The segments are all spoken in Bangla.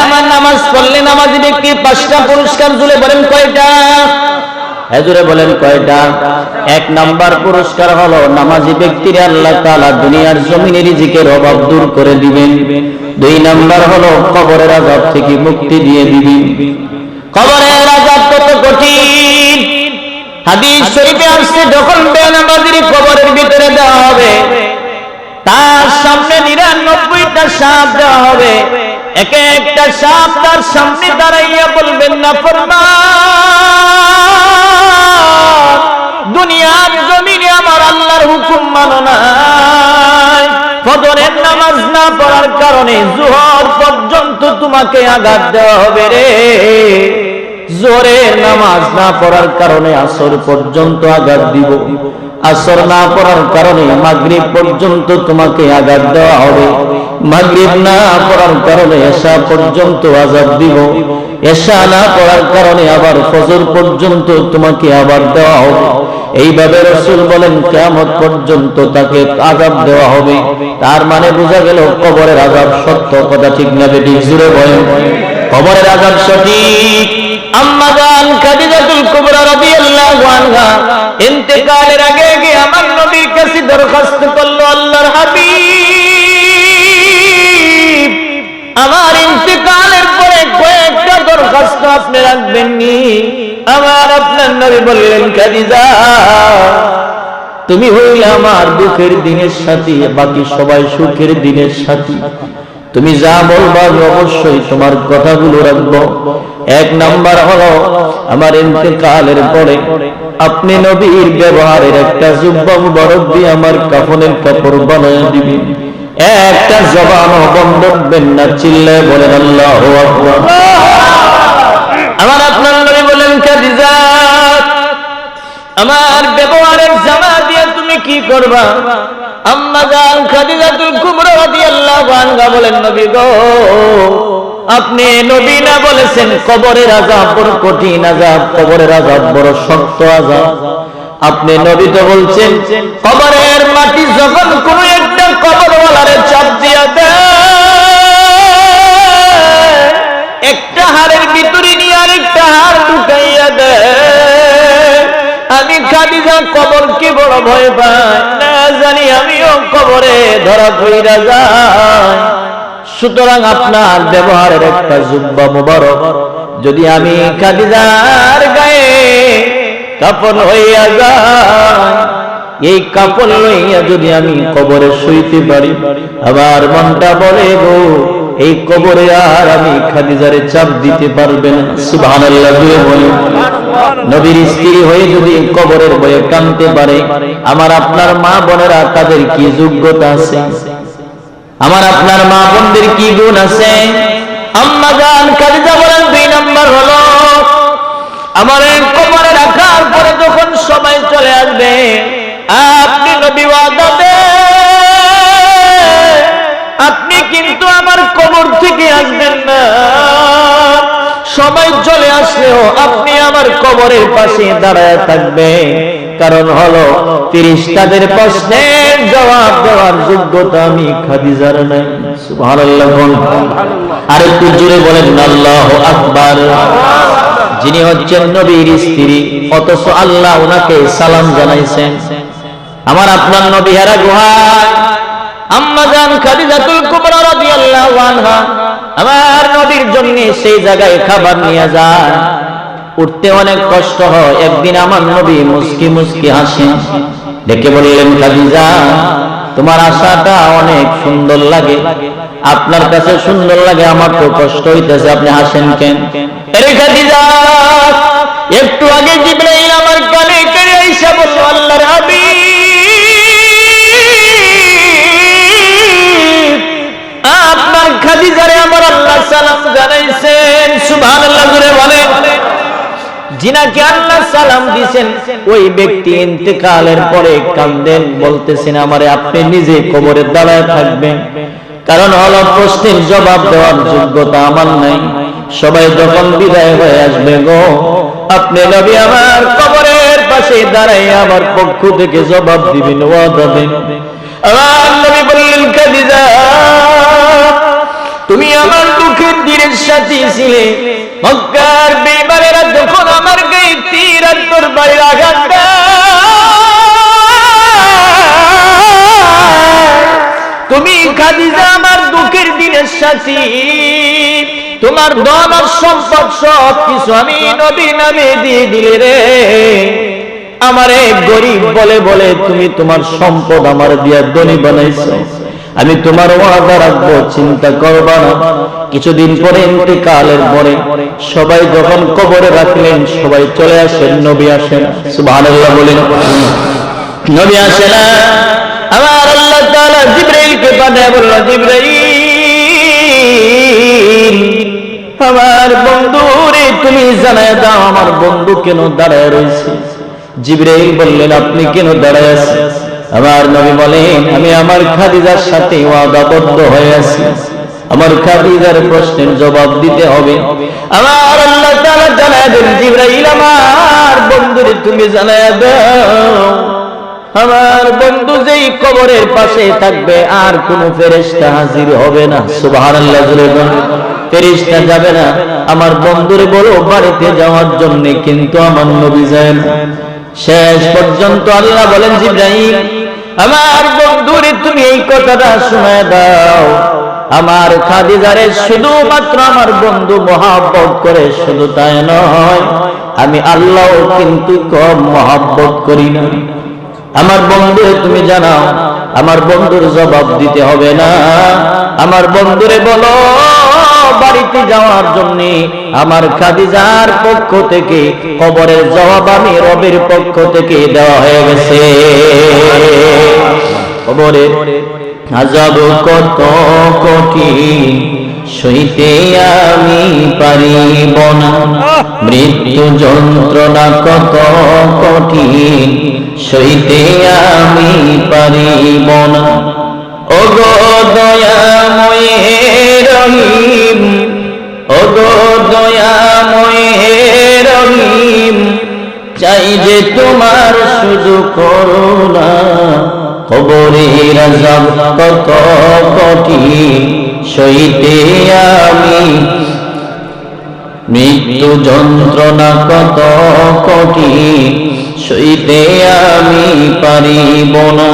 আমার নামাজ পড়লে নামাজি ব্যক্তি 5টা পুরস্কার জুড়ে বলেন কয়টা? হুজুরে বলেন কয়টা? 1 নাম্বার পুরস্কার হলো নামাজি ব্যক্তির আল্লাহ তাআলা দুনিয়ার জমিনে রিজিকের অভাব দূর করে দিবেন। 2 নাম্বার হলো কবরের আযাব থেকে মুক্তি দিয়ে দিবেন। কবরের আযাব কত কঠিন! হাদিস শরীফে আসছে, যখন বেনামাজির কবরের ভিতরে দেওয়া হবে, তার সামনে 99টা সাপ দেওয়া হবে। এক একটা সাপ তার সামনে দাঁড়াইয়া বলবেন, নাফরমান, দুনিয়ার জমিনে আমার আল্লাহর হুকুম মানো নাই, ফজরের নামাজ না পড়ার কারণে যোহর পর্যন্ত তোমাকে আঘাত দেওয়া হবে রে। যোহরের নামাজ না পড়ার কারণে আসর পর্যন্ত আঘাত দিব, আসর না পড়ার কারণে মাগরিব পর্যন্ত তোমাকে আঘাত দেওয়া হবে, মাগরিব না পড়ার কারণে এশা পর্যন্ত আযাব দিব, এশা না পড়ার কারণে আবার ফজর পর্যন্ত তোমাকে আবার দেওয়া হবে। এইভাবে রাসূল বলেন কিয়ামত পর্যন্ত তাকে আযাব দেওয়া হবে। তার মানে বোঝা গেল কবরের আযাব সত্য। কথা ঠিক না বেঠিক? জোরে বলেন, কবরের আযাব সঠিক। আম্মা জান খাদিজাতুল কুবরা রাদিয়াল্লাহু আনহা ইন্তেকালের আগে আমার নবীর কাছে দরখাস্ত করলো, আল্লাহর হাবিব, আমার ইন্তেকালের পরে কয়েকটা দরখাস্ত আপনি রাখবেন নি? আমার আপনার নবী বললেন, খাদিজা, তুমি হইলে আমার দুঃখের দিনের সাথী, বাকি সবাই সুখের দিনের সাথী। তুমি যা বলবা অবশ্যই তোমার কথাগুলো রাখবো। 1 নাম্বার হলো আমার ইন্তেকালের পরে আপনি নবীর ব্যবহারের একটা জুব্বা মুবারক দিয়ে আমার কাফনের কাপড় বানিয়ে দিবেন। একটা জবানও বন্ধ রাখবেন না, চিল্লায় বলেন আল্লাহু আকবার। আমার আপনার নবী বলেন, খাদিজা, আমার ব্যবহারের জামা দিয়ে তুমি কি করবা? আম্মা জান খাদিজাতুল কুবরা রাদিয়াল্লাহু আনহা বলেন, নবী গো, আপনি নবী না বলেছেন কবরের আযাব বড় কঠিন আযাব, কবরের আযাব বড় শক্ত আযাব। আপনি নবী তো বলছেন কবরের মাটি যখন কোন একটা কবরওয়ালারে চাপ দিয়া দেয়, একটা হাড়ের ভিতরে নিয়ে আরেকটা হাড় ঢুকাইয়া দেয়। আমি খাদিজা কবরকে বড় ভয় পাই, না জানি আমিও কবরে ধরা পড়িয়া যাই। সুতরাং আপনার ব্যবহারের একটা জুব্বা মুবারক যদি আমি খাদিজার গায়ে কাফন হইয়া যাই, এই কাফন লইয়া যদি আমি কবরে শুইতে পারি, আমার মনটা বলে গো, এই কবরে আর আমি খাদিজারে চাপ দিতে পারবে না। সুবহানাল্লাহ বলে নবীর স্ত্রী হয়ে যদি কবরের ভয়ে কাঁদতে পারে, আমার আপনার মা বোনেরা তাদের কি যোগ্যতা আছে? আমার আপনার মা বোনদের কি গুণ আছে? আম্মা জান খাদিজা বলেন, 2 নাম্বার হলো আমার কবরে রাখার পরে যখন সময় চলে আসবে, আপনি নবী ওয়াদা দেন, আপনি কিন্তু আমার কবর থেকে আসবেন না। সময় চলে আসলেও আপনি আমার কবরের পাশে দাঁড়ায় থাকবেন, কারণ হলো ফেরেশতাদের প্রশ্নের জবাব দেওয়ার যোগ্যতা আমি খাদিজার নাই। সুবহানাল্লাহ। আর একটু জোরে বলেন আল্লাহু আকবার। যিনি হচ্ছেন নবীর স্ত্রী, অথচ আল্লাহ ওনাকে সালাম জানাইছেন। আমার আপনার নবী হেরা গুহায় আম্মা জান খাদিজাতুল কুবরা রাদিয়াল্লাহু আনহা আমার নবীর জন্য সেই জায়গায় খাবার নিয়ে যায়। উঠতে অনেক কষ্ট হয়। একদিন আমার নবী মুস্কি মুস্কি হাসেন, ডেকে বললেন, খাদিজা, তোমার আশাটা অনেক সুন্দর লাগে, আপনার কাছে সুন্দর লাগে, আমার তো কষ্ট হইতেছে, আপনি হাসেন কেন? আরে খাদিজা, একটু আগে জিবরাইল আমার কানে কানে আইসা বলল, আল্লাহর হাবিব, আপনার খাদিজারে আমার আল্লাহ সালাম জানাইছেন। সুবহানাল্লাহ জোরে বলেন। যিনাকে আল্লাহ সালাম দিয়েছেন ওই ব্যক্তি ইন্তেকালের পরে কাঁদেন, বলতেছেন, আমারে আপনি নিজে কবরে দাঁড়ায় থাকবেন, কারণ হলো প্রশ্নের জবাব দেওয়ার যোগ্যতা আমার নাই। সবাই যখন বিদায় হয়ে আসবে গো, আপনি নবী আমার কবরের পাশে দাঁড়াই আমার পক্ষ থেকে জবাব দিবেন, ওয়াদা দেন। আমার নবী বললেন, খাদিজা, তুমি আমার দুঃখের দিনে দিনের সাথী ছিলে, মক্কার বেঈমানেরা যখন আমার গায়ে তীর আর তরবারির আঘাত দেয়, তুমি খাদিজা আমার দুঃখের দিনের সাথী, তোমার ধন আর সম্পদ সব কিছু আমি নবীর নামে দিয়ে দিলে রে। আমারে গরিব বলে বলে তুমি তোমার সম্পদ আমার দিয়া ধনী বানাইছো, আমি তোমার ওয়াদা রাখবো, চিন্তা করবা না। কিছুদিন পরে ইন্তেকালের পরে সবাই যখন কবরে রাখলেন, সবাই চলে আসেন, নবী আসেন। সুবহানাল্লাহ বলেন। নবী আসেন, আমার আল্লাহ তাআলা জিবরাইলকে পাঠিয়ে বলল, জিবরাইল আমার বন্ধুরে তুমি জানায় দাও আমার বন্ধু কেন দাঁড়ায় রয়েছে। জিবরাইল বললেন, আপনি কেন দাঁড়ায় আছেন? আমার নবী বলেন, আমি আমার খাদিজার সাথে ওয়াদাবদ্ধ হয়ে আছি, আমার খাদিজার প্রশ্নের জবাব দিতে হবে। আমার আল্লাহ তাআলা জানায় দেন, জিবরাইল আমার বন্ধুরে তুমি জানায় দাও আমার বন্ধু যেই কবরের পাশে থাকবে আর কোন ফেরেশতা হাজির হবে না। সুবহানাল্লাহ জোরে বলেন। ফেরেশতা যাবে না, আমার বন্ধুরে বলো বাড়িতে যাওয়ার জন্য, কিন্তু আমার নবী যায় না। শেষ পর্যন্ত আল্লাহ বলেন, জিবরাইল আমার বন্ধুরে তুমি এই কথাটা শোনায় দাও, আমার খাদিজারে শুধুমাত্র আমার বন্ধু মহব্বত করে, শুধু তাই নয় আমি আল্লাহ কিন্তু কম মহব্বত করি না। আমার বন্ধুরে তুমি জানাও, আমার বন্ধুর জবাব দিতে হবে না, আমার বন্ধুরে বলো বাড়িতে যাওয়ার জন্য আমার খাদিজার পক্ষ থেকে কবরের জবাব আমি রবের পক্ষ থেকে দেওয়া হয়ে গেছে। কবরের আযাব কত কঠিন সইতে আমি পারিব না, মৃত্যু যন্ত্রণা কত কঠিন সইতে আমি পারিব না। ওগো দয়াময় রহিম, ওগো দয়াময় রহিম, চাই যে তোমার শুধু করুণা, কবরের আযাব কত কঠিন সইতে আমি, মৃত্যু যন্ত্রণা কত কঠিন সইতে আমি পারিব না।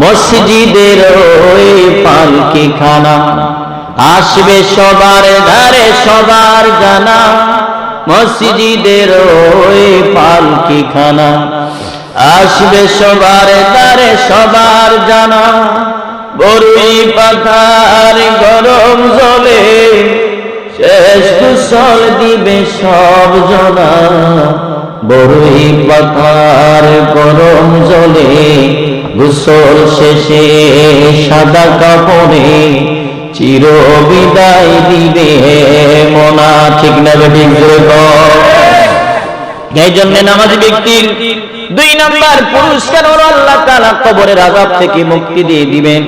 মসজিদের ওই পালকি খানা আসবে সবার ধারে সবার জানা, মসজিদের ওই পালকি খানা আসবে সবার ধারে সবার জানা। বরুই পাতার গরম জলে শেষ গোসল দিবে সব জনা, বরুই পাতার গরম জলে গোসল শেষে সাদা কাপড়ে চির বিদায় দিবে মনা। ঠিক না বেঠিক? এই জন্য নামাজি ব্যক্তির 2 নাম্বার পুরস্কার হলো আল্লাহ তাআলা কবরের আযাব থেকে মুক্তি দিয়ে দিবেন।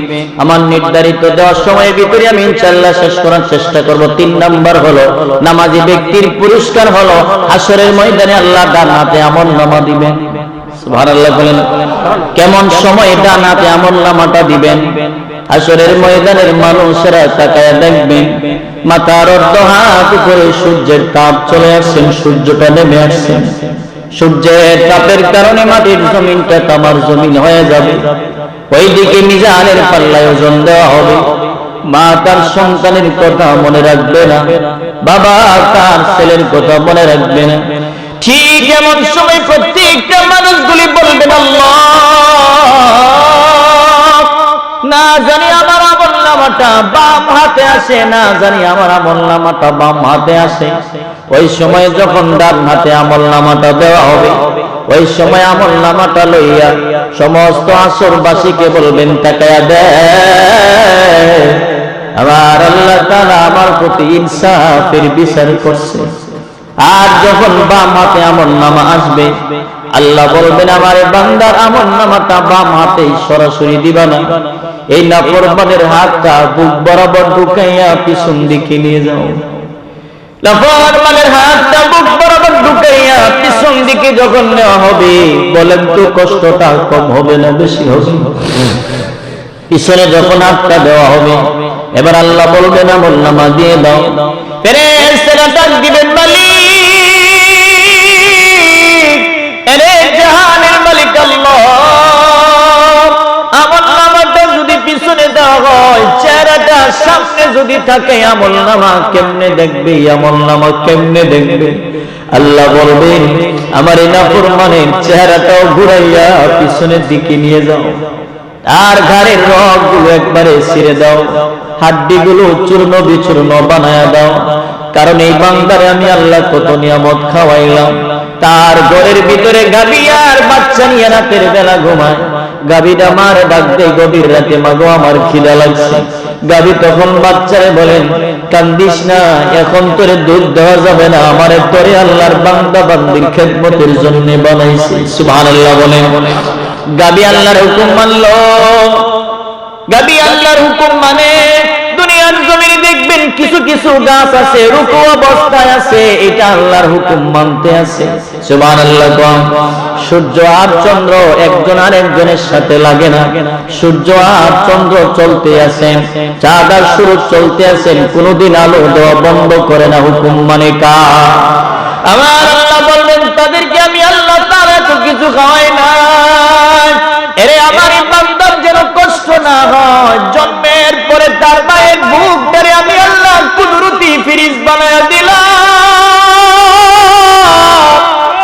আমার নির্ধারিত দেওয়ার সময়ের ভিতরে আমি ইনশাআল্লাহ শেষ করার চেষ্টা করব। 3 নাম্বার হলো নামাজি ব্যক্তির পুরস্কার হলো হাসরের ময়দানে আল্লাহ ডান হাতে আমলনামা দিবেন। সুবহানাল্লাহ বলেন। কেমন সময় ডান হাতে আমলনামাটা দিবেন? হাসরের ময়দানের মানুষেরা তাকায়া দেখবেন মাথার অর্ধ হাত উপরে সূর্যের তাপ চলে আসছেন, সূর্যটা নেমে আসছেন, সূর্যের তাপের কারণে মাটির জমিনটা তামার জমিন হয়ে যাবে। ওইদিকে মিজানের পাল্লায় ওজন দেওয়া হবে। মা তার সন্তানের কথা মনে রাখবে না, বাবা তার ছেলের কথা মনে রাখবে না। ঠিক এমন সময় প্রত্যেকটা মানুষগুলি বলবেন, আল্লাহ না জানি আমার আমলনামাটা বাম হাতে আসে, না জানি আমার আমলনামাটা বাম হাতে আসে। ওই সময় যখন ডান হাতে আমলনামাটা দেওয়া হবে, ওই সময় আমলনামাটা লইয়া সমস্ত আসরবাসীকে বলবেন, তাকায়া দেখ আমার আল্লাহ তাআলা আমার প্রতি ইনসাফের বিচার করছে। আর যখন বাম হাতে আমলনামা আসবে, আল্লাহ বলবেন, আমার বান্দার আমলনামাটা বাম হাতে সরাসরি দিবা না, এই নাফরমানের হাতটা বুক বরাবর ঢুকাইয়া পিছন দিকে নিয়ে যাও। নাফরমানের হাতটা বুক বরাবর ঢুকাইয়া পিছন দিকে যখন নেওয়া হবে, বলেন তো কষ্টটা কম হবে না বেশি হবে? পিছনে যখন হাতটা দেওয়া হবে, এবার আল্লাহ বলবেন আমলনামা দিয়ে দাও। ফেরেশতারা ডাক দিবেন, মালিক, এরে জাহানের মালিক আল্লাহ, আমলনামাটা যদি পিছনে দেওয়া হয়, চেহারাটা সামনে যদি থাকে, আমলনামা কেমনে দেখবে? আমলনামা কেমনে দেখবে? আল্লাহ বলবেন, আমার এই নাফরমানের চেহারাটাও ঘুরাইয়া পিছনের দিকে নিয়ে যাও, আর ঘাড়ের রগগুলো একবারে ছিঁড়ে দাও, হাড্ডিগুলো চূর্ণ বিচূর্ণ বানায়া দাও। কারণ এই বান্দারে আমি আল্লাহ কত নিয়ামত খাওয়াইলাম। তার ঘরের ভিতরে গাভী আর বাচ্চা নিয়ে রাতের বেলা ঘুমায়। গাভীটা মার ডাক দেয় গভীর রাতে, মাগো আমার খিদা লাগছে। গাভী তখন বাচ্চারে বলেন, কান্দিস না, এখন তোরে দুধ দেওয়া যাবে না, আমার তোরে আল্লাহর বান্দা বান্দির খেদমতের জন্য বানাইছি। সুবহানাল্লাহ বলেন। গাভী আল্লাহর হুকুম মানলো, গাভী আল্লাহর হুকুম মানে। দুনিয়ার জমিনে দেখবেন কিছু কিছু গাছ আছে রুকু অবস্থায় আছে, এটা আল্লাহর হুকুম মানতে আছে। সুবহানাল্লাহ। সূর্য আর চন্দ্র একজন আর একজনের সাথে লাগে না। সূর্য আর চন্দ্র চলতে আছেন, চাঁদ আর সূরজ চলতে আছেন, কোনদিন আলো দেওয়া বন্ধ করে না, হুকুম মানে কার? আমার আল্লাহ বলবেন, তাদেরকে আমি আল্লাহ তাআলা এত কিছু খাওয়াই না, এরে আমার বান্দার যেন কষ্ট না হয়। জন্মের পরে তার মায়ের বুক ধরে আমি আল্লাহ কুদরতি ফ্রিজ বানায়া দিলাম,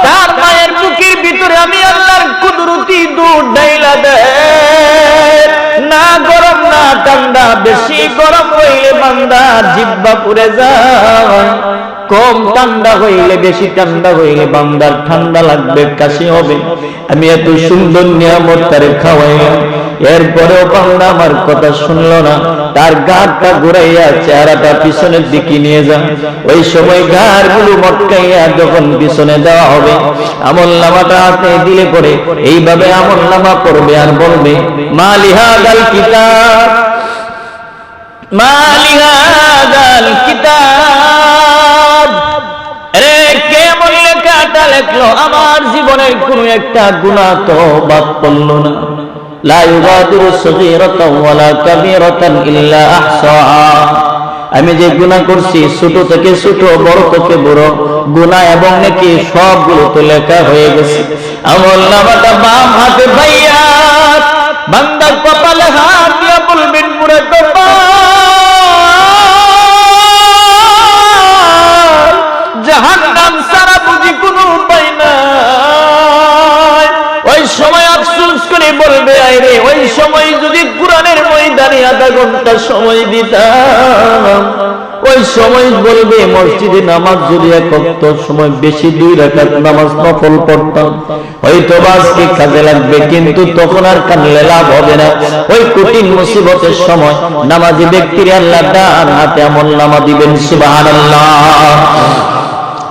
তার মায়ের বুকের ভিতরে আমি আল্লাহর কুদরতি দুধ ঢাইলা দেয়, না গরম না ঠান্ডা। বেশি গরম হইলে বান্দার জিহ্বা পুড়ে যায়, কম ঠান্ডা হইলে, বেশি ঠান্ডা হইলে বান্দার ঠান্ডা লাগবে, কাশি হবে। আমি এত সুন্দর নিয়ামত তারে খাওয়াইলাম, এরপরেও বান্দা আমার কথা শুনলো না। তার গাড়টা ঘুরাইয়া চেহারাটা পিছনের দিকে নিয়ে যান। ওই সময় গাড়গুলো মটকাইয়া যখন পিছনে দেওয়া হবে, আমলনামাটা হাতে দিলে পরে এইভাবে আমলনামা পড়বে আর বলবে, মালিহাদাল কিতাব, মালিহাদাল কিতাব। রে কে এমন লেখাটা লেখলো? আমার জীবনের কোন একটা গুনাহ তো বাদ পড়লো না। লা ইউগাদিরু সগীরাতান ওয়ালা কাবীরাতান ইল্লা আহসাহা। আমি যে গুনাহ করছি, ছোট থেকে ছোট, বড় থেকে বড় গুনাহ এবং নেকি সবগুলো তো লেখা হয়ে গেছে। আমলনামাটা বাম হাতে পাইয়া বান্দা কপালে হাত দিয়া বলবেন, পুরো কপাল, জাহান্নাম ছাড়া বুঝি কোনো উপায় নাই। ওই সময় আফসোস করে বলবে, আইরে ওই সময় যদি কোরআনের ময়দানে আধা ঘন্টা সময় দিতাম। ওই সময় বলবে, মসজিদে নামাজ যদি এক ওয়াক্ত সময় বেশি 2 রাকাত নামাজ নফল পড়তাম, হয়তো আজকে কাজে লাগবে। কিন্তু তখন আর কানলে লাভ হবে না। ওই কঠিন মুসিবতের সময় নামাজি ব্যক্তির আল্লাহ ডান হাতে আমলনামা দিবেন। সুবহানাল্লাহ।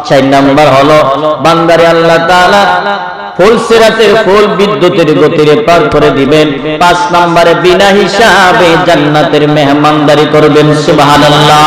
4 নাম্বার হলো, বান্দারে আল্লাহ তাআলা ফুল সিরাতের ফুল বিদ্যুতের গতিতে পার করে দিবেন। 5 নম্বরে বিনা হিসাবে জান্নাতের মেহমানদারি করবেন। সুবহানাল্লাহ।